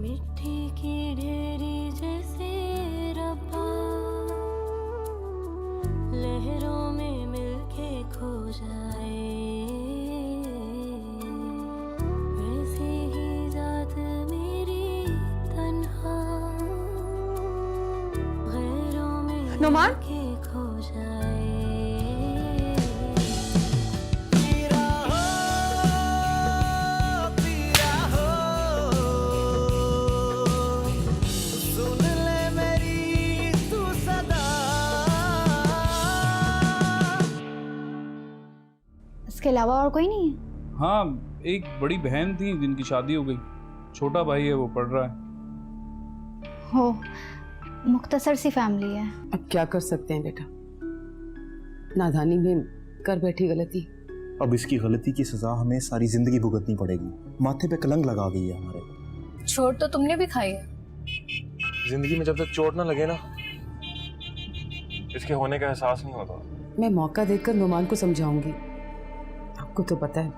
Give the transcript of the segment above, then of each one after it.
मिट्टी की ढेरी जैसे रब्बा, लहरों में मिलके खो जाए, वैसी ही जात मेरी तन्हा, गैरों में मिलके खो जाए। इसके अलावा और कोई नहीं है? हाँ, एक बड़ी बहन थी जिनकी शादी हो गई, छोटा भाई है वो पढ़ रहा है। हो, मुख्तसर सी फैमिली है। अब क्या कर सकते हैं बेटा, नादानी में कर बैठी गलती। अब इसकी गलती की सजा हमें सारी जिंदगी भुगतनी पड़ेगी। माथे पे कलंक लगा गई है हमारे। चोट तो तुमने भी खाई है। जिंदगी में जब तक चोट ना लगे ना, इसके होने का एहसास नहीं होता। मैं मौका देकर नुमान को समझाऊंगी। आपको तो पता है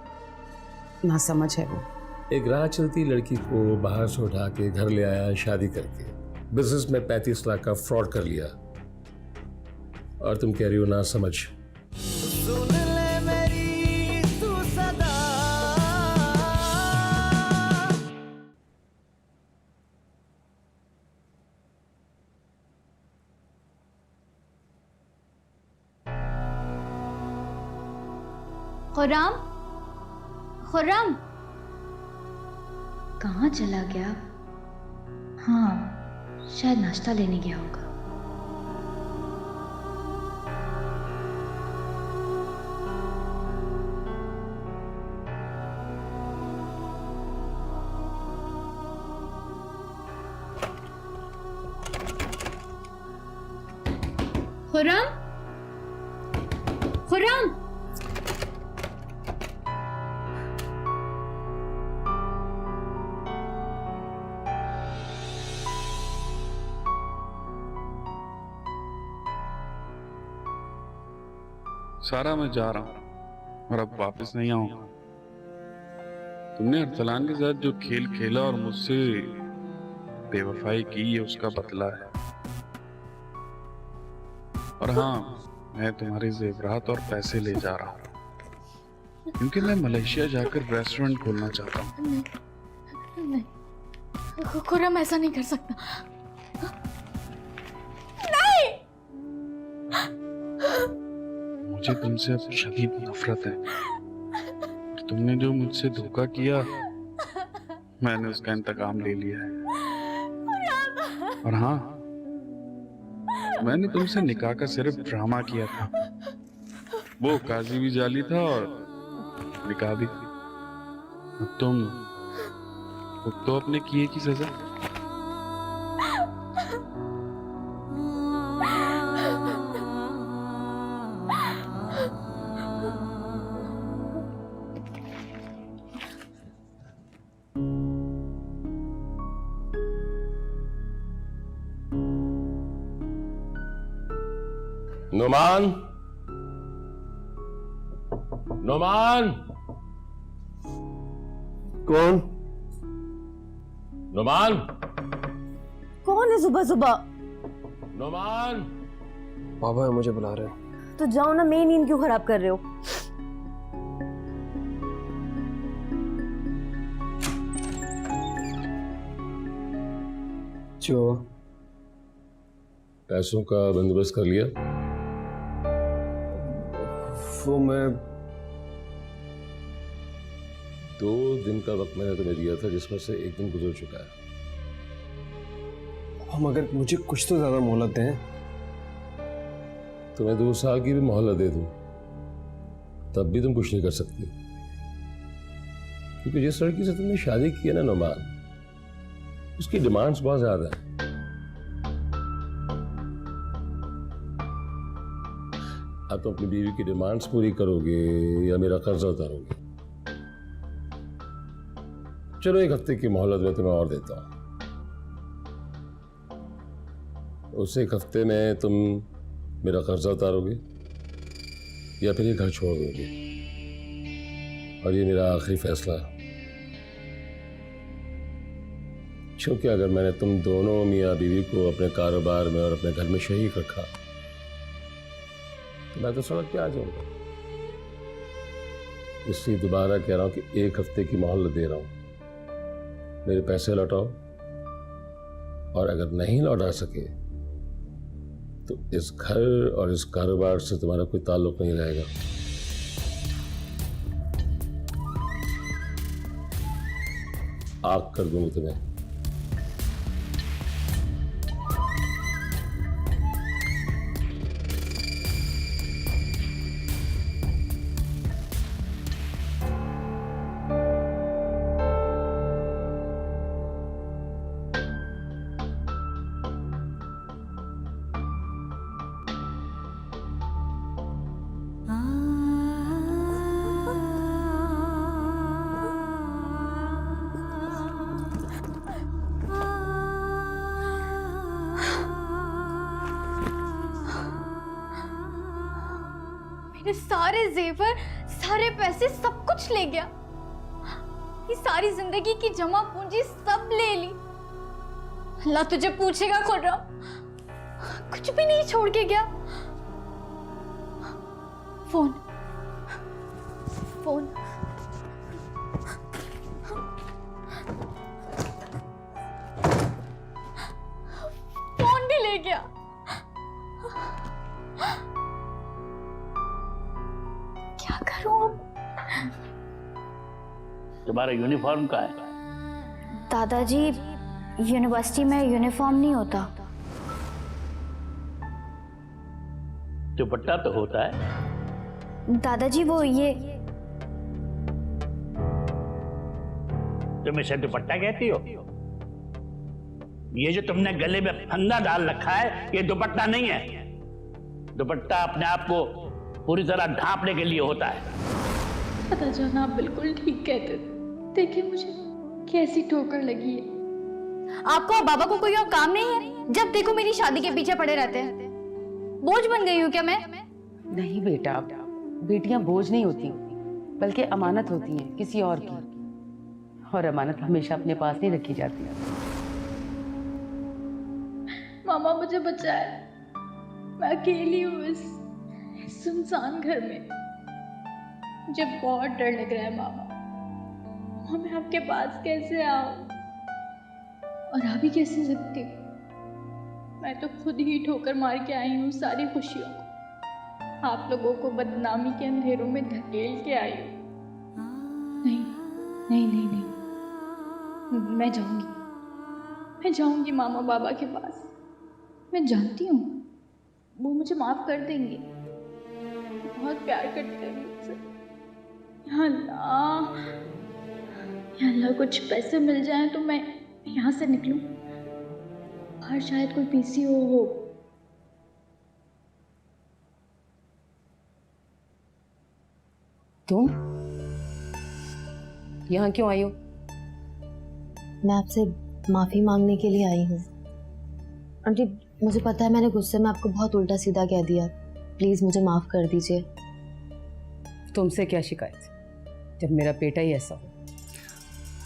ना समझ है वो। एक राह चलती लड़की को बाहर से उठा के घर ले आया, शादी करके बिजनेस में 35 लाख का फ्रॉड कर लिया, और तुम कह रही हो ना समझ। खुर्रम, खुर्रम कहाँ चला गया? हाँ, शायद नाश्ता लेने गया होगा। खुर्रम, खुर्रम, सारा मैं जा रहा हूँ और अब वापस नहीं आऊंगा। तुमने अरसलान के साथ जो खेल खेला और मुझसे बेवफाई की, ये उसका बदला है। और हाँ, मैं तुम्हारे जेवरात और पैसे ले जा रहा हूँ, क्योंकि मैं मलेशिया जाकर रेस्टोरेंट खोलना चाहता हूँ। नहीं, खुर्रम ऐसा नहीं कर सकता। मुझे तुमसे अब शदीद नफरत है। तुमने जो मुझसे धोखा किया, मैंने उसका इंतकाम ले लिया है। और हाँ, मैंने तुमसे निकाह का सिर्फ ड्रामा किया था। वो काजी भी जाली था और निकाह भी। अब तुम तो अपने किए की सजा। नुमान, नुमान, कौन? नुमान, कौन है सुबह सुबह? नुमान। पापा मुझे बुला रहे हैं। तो जाओ ना, मेरी नींद क्यों खराब कर रहे हो? जो पैसों का बंदोबस्त कर लिया? वो मैं 2 दिन का वक्त मैंने तुम्हें दिया था, जिसमें से 1 दिन गुजर चुका है। हम अगर मुझे कुछ तो ज्यादा मोहलत दें। तुम्हें 2 साल की भी मोहलत दे दूं, तब भी तुम कुछ नहीं कर सकती, क्योंकि जिस लड़की से तुमने शादी की है ना नुमान, उसकी डिमांड्स बहुत ज्यादा है। अब तुम अपनी बीवी की डिमांड्स पूरी करोगे या मेरा कर्जा उतारोगे? चलो 1 हफ्ते की मोहलत में तुम्हें और देता हूं। उस 1 हफ्ते में तुम मेरा कर्जा उतारोगे या फिर ये घर छोड़ दोगे? और ये मेरा आखिरी फैसला। क्योंकि अगर मैंने तुम दोनों मियाँ बीवी को अपने कारोबार में और अपने घर में शरीक रखा तो मैं तो सड़क पे आ जाऊंगा। इसलिए दोबारा कह रहा हूं कि 1 हफ्ते की मोहलत दे रहा हूं, मेरे पैसे लौटाओ, और अगर नहीं लौटा सके तो इस घर और इस कारोबार से तुम्हारा कोई ताल्लुक नहीं रहेगा। आग कर दूंगी तुम्हें। मेरे सारे जेवर, सारे पैसे, सब कुछ ले गया। ये सारी जिंदगी की जमा पूंजी सब ले ली। अल्लाह तुझे पूछेगा खुर्रम, कुछ भी नहीं छोड़ के गया। फोन फोन फोन भी ले गया। क्या करूं अब? तुम्हारा यूनिफॉर्म कहाँ है? दादाजी, यूनिवर्सिटी में यूनिफॉर्म नहीं होता। दुपट्टा तो होता है। दादाजी वो ये तुम इसे दुपट्टा कहती हो? ये जो तुमने गले में फंदा डाल रखा है ये दुपट्टा नहीं है। दुपट्टा अपने आप को पूरी तरह ढांपने के लिए होता है। दादा जान आप बिल्कुल ठीक कहते थे। देखिए मुझे कैसी ठोकर लगी है। आपको और बाबा को कोई और काम नहीं है? जब देखो मेरी शादी के पीछे पड़े रहते हैं। बोझ बन गई हूँ क्या मैं? नहीं बेटा, बेटियां बोझ नहीं होती, बल्कि अमानत होती हैं किसी और की, और अमानत हमेशा अपने पास नहीं रखी जाती। मामा मुझे बचाए, मैं अकेली हूँ इस सुनसान घर में। मुझे बहुत डर लग रहा है मामा। मैं आपके पास कैसे आऊं और आ भी कैसे सकती हूँ? मैं तो खुद ही ठोकर मार के आई हूँ सारी खुशियों को। आप लोगों को बदनामी के अंधेरों में धकेल के आई हूँ। नहीं नहीं नहीं नहीं, मैं जाऊंगी मामा बाबा के पास। मैं जानती हूँ वो मुझे माफ कर देंगे, बहुत प्यार करते हैं मुझसे। या अल्लाह कुछ पैसे मिल जाएं तो मैं यहाँ से निकलूं, और शायद कोई पीसीओ हो। तुम यहाँ क्यों आई हो? मैं आपसे माफी मांगने के लिए आई हूँ। आंटी मुझे पता है मैंने गुस्से में आपको बहुत उल्टा सीधा कह दिया, प्लीज मुझे माफ कर दीजिए। तुमसे क्या शिकायत जब मेरा बेटा ही ऐसा हो।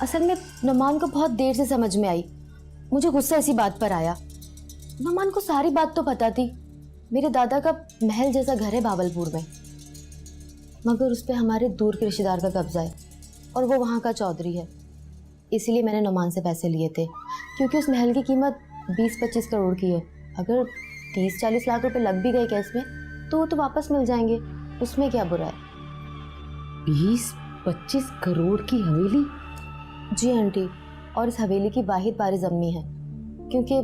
असल में नुमान को बहुत देर से समझ में आई, मुझे गुस्सा इसी बात पर आया। नुमान को सारी बात तो पता थी, मेरे दादा का महल जैसा घर है भावलपुर में, मगर उस पर हमारे दूर के रिश्तेदार का कब्जा है और वो वहाँ का चौधरी है। इसीलिए मैंने नुमान से पैसे लिए थे, क्योंकि उस महल की कीमत 20-25 करोड़ की है। अगर 30-40 लाख रुपए लग भी गए कैश में तो वो तो वापस मिल जाएंगे, उसमें क्या बुरा है। 20-25 करोड़ की हवेली? जी आंटी, और इस हवेली की वाहिद वारिस अम्मी है, क्योंकि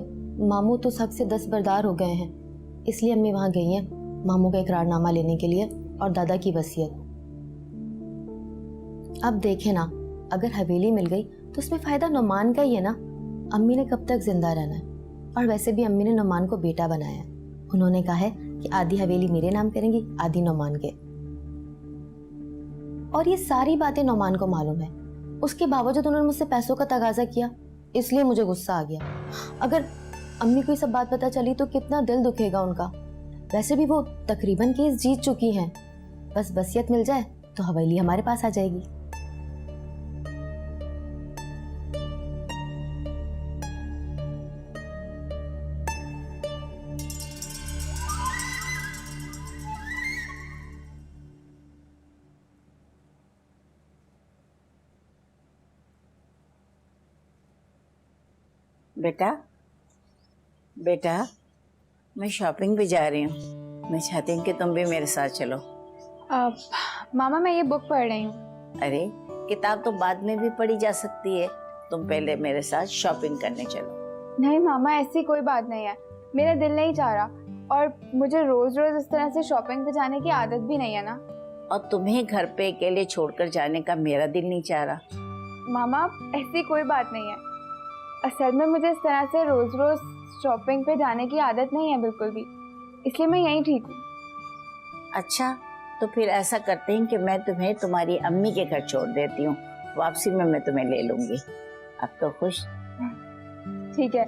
मामू तो सख्त से दस्तबरदार हो गए हैं, इसलिए अम्मी वहाँ गई हैं मामू का इकरारनामा लेने के लिए और दादा की वसीयत। अब देखें ना, अगर हवेली मिल गई तो उसमें फ़ायदा नुमान का ही है ना। अम्मी ने कब तक जिंदा रहना है, और वैसे भी अम्मी ने नुमान को बेटा बनाया है। उन्होंने कहा है कि आधी हवेली मेरे नाम करेंगी, आधी नुमान के। और ये सारी बातें नुमान को मालूम है, उसके बावजूद उन्होंने मुझसे पैसों का तगाजा किया, इसलिए मुझे गुस्सा आ गया। अगर अम्मी को ये सब बात पता चली तो कितना दिल दुखेगा उनका। वैसे भी वो तकरीबन केस जीत चुकी हैं, बस वसीयत मिल जाए तो हवेली हमारे पास आ जाएगी। बेटा बेटा, मैं शॉपिंग पे जा रही हूँ। मैं चाहती हूँ कि तुम भी मेरे साथ चलो। मामा मैं ये बुक पढ़ रही हूँ। अरे किताब तो बाद में भी पढ़ी जा सकती है, तुम पहले मेरे साथ शॉपिंग करने चलो। नहीं मामा, ऐसी कोई बात नहीं है, मेरा दिल नहीं चाह रहा, और मुझे रोज रोज इस तरह से शॉपिंग पे जाने की आदत भी नहीं है ना। और तुम्हें घर पे अकेले छोड़कर जाने का मेरा दिल नहीं चाह रहा। मामा ऐसी कोई बात नहीं है, असल में मुझे इस तरह से रोज रोज शॉपिंग पे जाने की आदत नहीं है बिल्कुल भी, इसलिए मैं यहीं ठीक हूँ। अच्छा तो फिर ऐसा करते हैं कि मैं तुम्हें तुम्हारी अम्मी के घर छोड़ देती हूँ, वापसी में मैं तुम्हें ले लूंगी। अब तो खुश? ठीक है,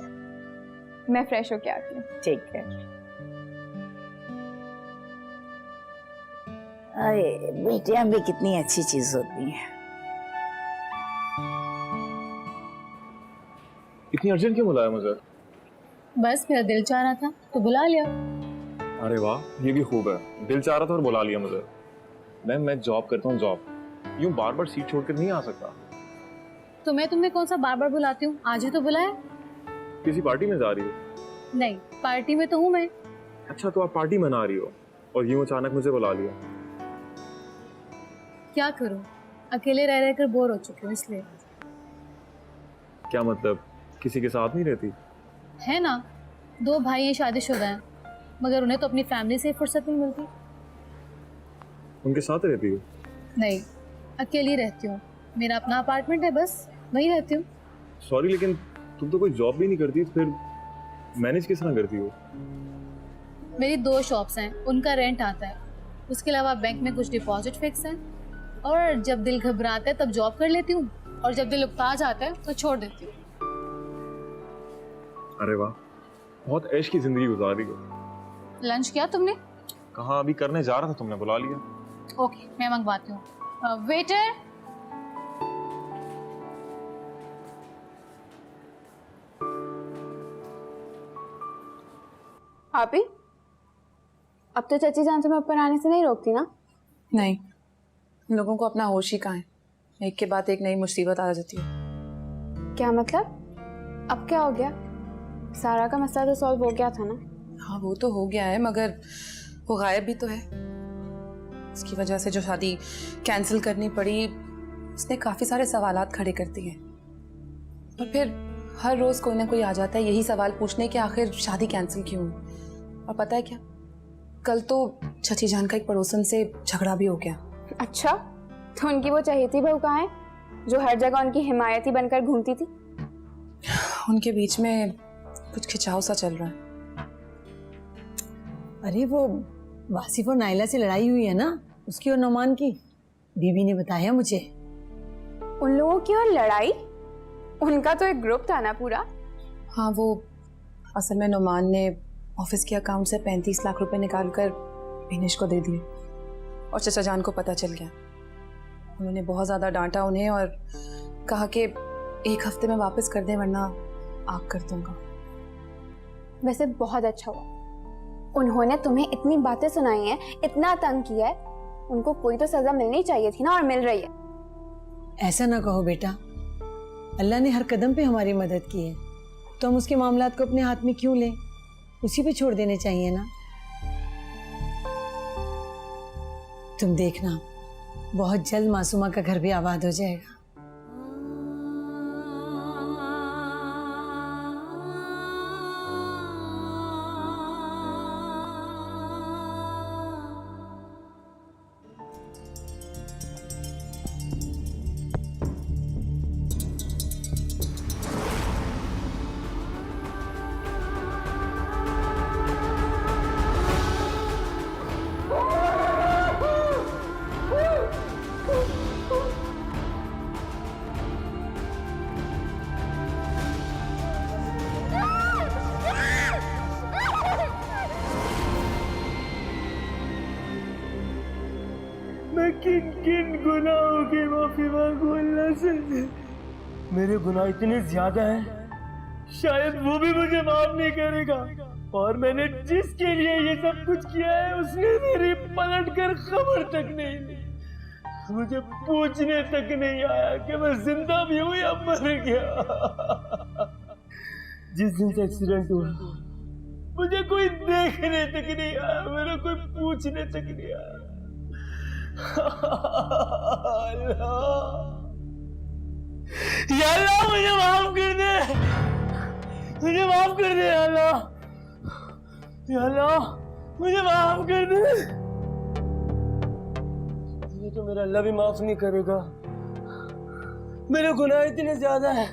मैं फ्रेश होके आती हूँ। ठीक है। अरे बेटियां भी कितनी अच्छी चीज होती हैं। इतनी अर्जेंट क्यों बुलाया मुझे? बस मेरा दिल चाह रहा था तो बुला लिया। अरे वाह, ये भी खूब है, दिल चाह रहा था और बुला लिया मुझे। मैं जॉब करता हूँ, जॉब यूं बार बार सीट छोड़कर नहीं आ सकता। तुम्हें कौन सा बार बार बुलाती हूँ, आज ही तो बुलाया। किसी पार्टी में जा रही हो? नहीं, पार्टी में तो हूँ मैं। अच्छा तो आप पार्टी मना रही हो और यूं अचानक मुझे बुला लिया। क्या करूँ, अकेले रह रहकर बोर हो चुकी हूँ इसलिए। क्या मतलब, किसी के साथ नहीं रहती? है ना, 2 भाई हैं, शादीशुदा हैं, मगर उन्हें तो अपनी फैमिली से फुर्सत नहीं मिलती। उनके साथ रहती हो? नहीं, अकेली रहती हूँ, मेरा अपना अपार्टमेंट है, बस वहीं रहती हूँ। सॉरी लेकिन तुम तो कोई जॉब भी नहीं करती, फिर मैनेज किस तरह करती हो? मेरी 2 शॉप्स हैं, उनका रेंट आता है, उसके अलावा बैंक में कुछ डिपॉजिट फिक्स है, और जब दिल घबराता है तब जॉब कर लेती हूँ, और जब दिल उकता जाता है तो छोड़ देती हूँ। अरे वाह, बहुत ऐश की जिंदगी गुजार रही हो। लंच किया तुमने? कहाँ, अभी करने जा रहा था, तुमने बुला लिया। ओके, मैं मंगवाती हूँ। वेटर, आपी, अब तो चाची जान तुम्हें ऊपर आने से नहीं रोकती ना? नहीं, इन लोगों को अपना होश ही कहाँ है, एक के बाद एक नई मुसीबत आ जाती है। क्या मतलब? अब क्या हो गया? सारा का मसला तो सॉल्व हो गया था ना? हाँ वो तो हो गया है, मगर वो गायब भी तो है। इसकी वजह से जो शादी कैंसिल करनी पड़ी, उसने काफ़ी सारे सवालात खड़े कर दिए। और फिर हर रोज़ कोई ना कोई आ जाता है यही सवाल पूछने कि आखिर शादी कैंसिल क्यों हुई। और पता है क्या, कल तो चाची जान का एक पड़ोसन से झगड़ा भी हो गया। अच्छा, तो उनकी वो चहेती बहू कहाँ है जो हर जगह उनकी हिमायती बनकर घूमती थी? उनके बीच में कुछ खिंचाव सा चल रहा है। अरे वो वासिफ और नाइला से लड़ाई हुई है ना, उसकी और नौमान की, बीबी ने बताया मुझे। उन लोगों की और लड़ाई? उनका तो एक ग्रुप था ना पूरा। हाँ, वो असल में नौमान ने ऑफिस के अकाउंट से 35 लाख रुपए निकालकर बिनेश को दे दिए, और चचा जान को पता चल गया। उन्होंने बहुत ज़्यादा डांटा उन्हें और कहा कि 1 हफ्ते में वापस कर दें वरना आग कर दूंगा। वैसे बहुत अच्छा हुआ, उन्होंने तुम्हें इतनी बातें सुनाई हैं, इतना तंग किया है, उनको कोई तो सजा मिलनी चाहिए थी ना, और मिल रही है। ऐसा ना कहो बेटा, अल्लाह ने हर कदम पे हमारी मदद की है, तो हम उसके मामलात को अपने हाथ में क्यों लें? उसी पे छोड़ देने चाहिए ना। तुम देखना, बहुत जल्द मासूमा का घर भी आबाद हो जाएगा। मैं किन किन गुनाहों की माफी मांगू अल्लाह से। मेरे गुनाह इतने ज्यादा हैं, शायद वो भी मुझे माफ नहीं करेगा। और मैंने जिसके लिए ये सब कुछ किया है उसने मेरी पलट कर खबर तक नहीं ली, मुझे पूछने तक नहीं आया कि मैं जिंदा भी हूं या मर गया। जिस दिन से एक्सीडेंट हुआ मुझे कोई देखने तक नहीं आया, मेरा कोई पूछने तक नहीं आया। या अल्लाह मुझे माफ कर दे, मुझे माफ कर दे या अल्लाह, या अल्लाह मुझे माफ कर दे। ये तो मेरा अल्लाह भी माफ नहीं करेगा, मेरे गुनाह इतने ज्यादा है।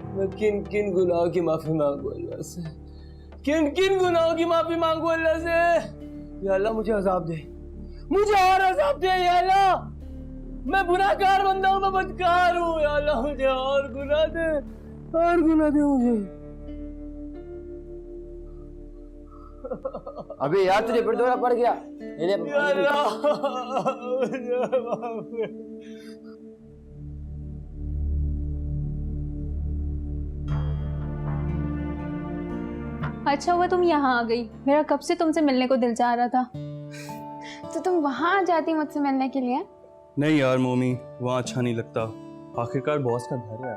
मैं किन किन गुनाहों की माफी मांगू अल्लाह से, किन किन गुनाहों की माफी मांगू अल्लाह से। या अल्लाह मुझे अजाब दे, मुझे और अजाब दे या अल्लाह। मैं गुनाहगार बंदा हूँ, मैं बदकार हूँ या अल्लाह, मुझे और गुनाह दे, और गुनाह दे मुझे। अबे यार तुझे फिर दौरा पड़ गया। या अल्लाह मुझे माफ कर। अच्छा हुआ तुम यहाँ आ गई, मेरा कब से तुमसे मिलने को दिल चाह रहा था। तो तुम वहाँ आ जाती मुझसे मिलने के लिए? नहीं यार मोमी, वहाँ अच्छा नहीं लगता, आखिरकार बॉस का घर है।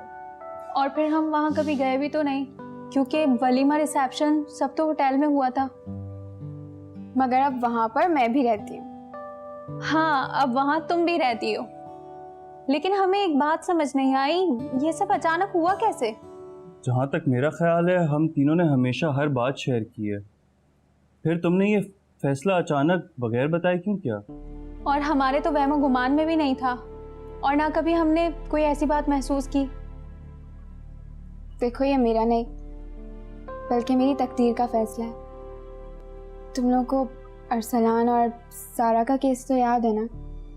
और फिर हम वहाँ कभी गए भी तो नहीं, क्योंकि वलीमा रिसेप्शन सब तो होटल में हुआ था। मगर अब वहाँ पर मैं भी रहती हूँ। हाँ, अब वहाँ तुम भी रहती हो, लेकिन हमें एक बात समझ नहीं आई, ये सब अचानक हुआ कैसे? जहाँ तक मेरा ख्याल है हम तीनों ने हमेशा हर बात शेयर की है, फिर तुमने ये फैसला अचानक बगैर बताए क्यों किया? और हमारे तो वहमो गुमान में भी नहीं था, और ना कभी हमने कोई ऐसी बात महसूस की। देखो ये मेरा नहीं बल्कि मेरी तकदीर का फैसला है। तुम लोगों को अरसलान और सारा का केस तो याद है ना?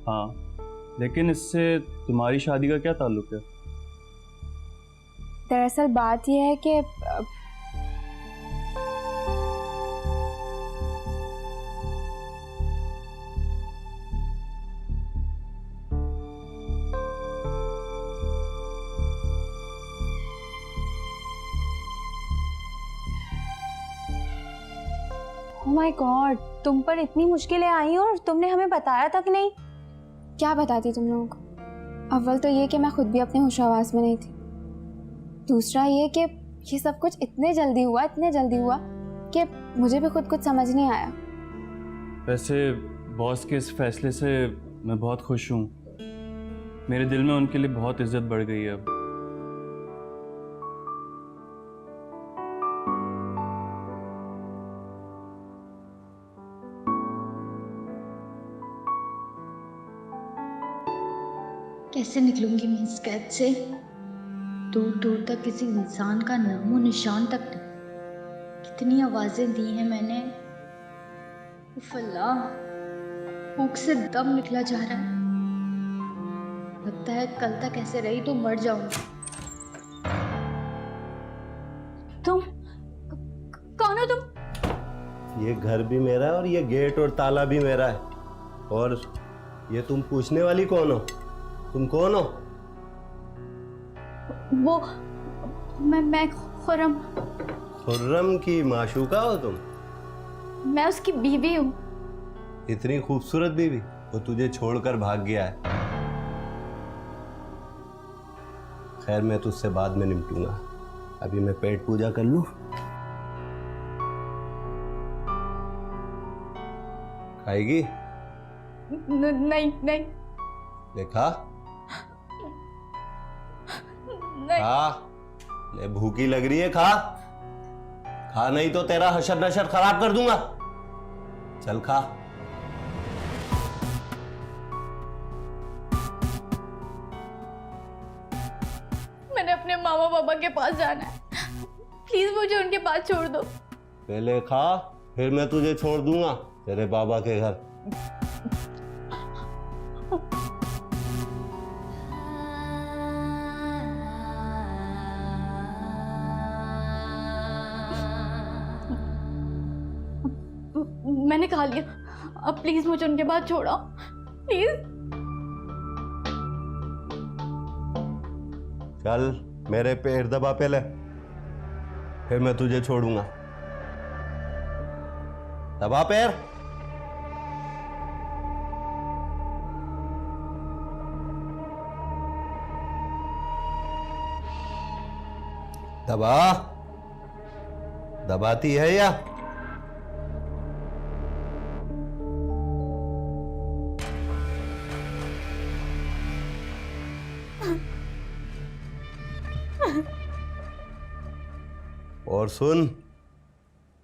हाँ, लेकिन इससे तुम्हारी शादी का क्या ताल्लुक है? दरअसल बात यह है कि ओह माय गॉड, तुम पर इतनी मुश्किलें आई और तुमने हमें बताया तक नहीं। क्या बताती तुम लोगों को? अव्वल तो ये कि मैं खुद भी अपने होश-ओ-हवास में नहीं थी। दूसरा ये कि ये सब कुछ इतने जल्दी हुआ कि मुझे भी खुद कुछ समझ नहीं आया। वैसे बॉस के इस फैसले से मैं बहुत खुश हूँ, मेरे दिल में उनके लिए बहुत इज्जत बढ़ गई है अब। कैसे निकलूंगी मैं इस कैद से? दूर दूर तक किसी इंसान का नामो निशान तक नहीं। कितनी आवाजें दी हैं मैंने, उफ अल्लाह, भूख से दम निकला जा रहा है। लगता है कल तक ऐसे रही तो मर जाऊंगी। तुम कौन हो तुम? ये घर भी मेरा है और ये गेट और ताला भी मेरा है, और ये तुम पूछने वाली कौन हो? तुम कौन हो? वो मैं खुर्रम। खुर्रम की माशूका हो तुम? मैं उसकी बीवी हूँ। इतनी खूबसूरत बीवी, वो तुझे छोड़कर भाग गया है। खैर मैं तुझसे बाद में निपटूंगा, अभी मैं पेट पूजा कर लूं। खाएगी? नहीं नहीं। देखा? खा, ले भूखी लग रही है, खा खा, नहीं तो तेरा हशर नशर खराब कर दूंगा। चल खा। मैंने अपने मामा पापा के पास जाना है, प्लीज मुझे उनके पास छोड़ दो। पहले खा, फिर मैं तुझे छोड़ दूंगा तेरे बाबा के घर। मैंने खा लिया, अब प्लीज मुझे उनके पास छोड़ो, प्लीज। चल मेरे पैर दबा पहले, फिर मैं तुझे छोड़ूंगा। दबा पैर। दबा, दबाती है या? और सुन,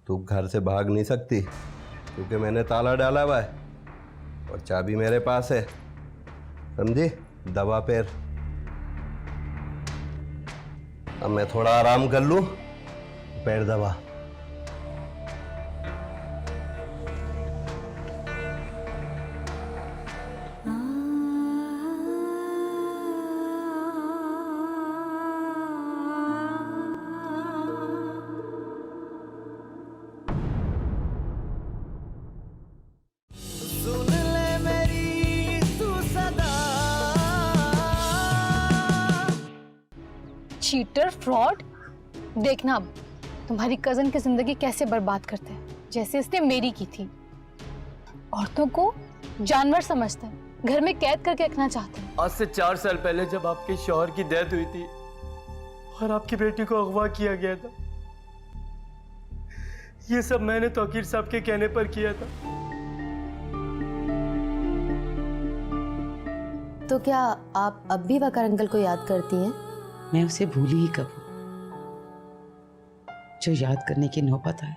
तू घर से भाग नहीं सकती क्योंकि मैंने ताला डाला हुआ है और चाबी मेरे पास है, समझी? दबा पैर। अब मैं थोड़ा आराम कर लूं, पैर दबा। चीटर, फ्रॉड, देखना अब तुम्हारी कजन की जिंदगी कैसे बर्बाद करते हैं, जैसे इसने मेरी की थी। औरतों को जानवर समझते हैं, घर में कैद करके रखना चाहते हैं। आज से 4 साल पहले जब आपके शौहर की डेथ हुई थी और आपकी बेटी को अगवा किया गया था, ये सब मैंने तौकीर साहब के कहने पर किया था। तो क्या आप अब भी वकार अंकल को याद करती हैं? मैं उसे भूली ही कब, जो याद करने की नौबत आए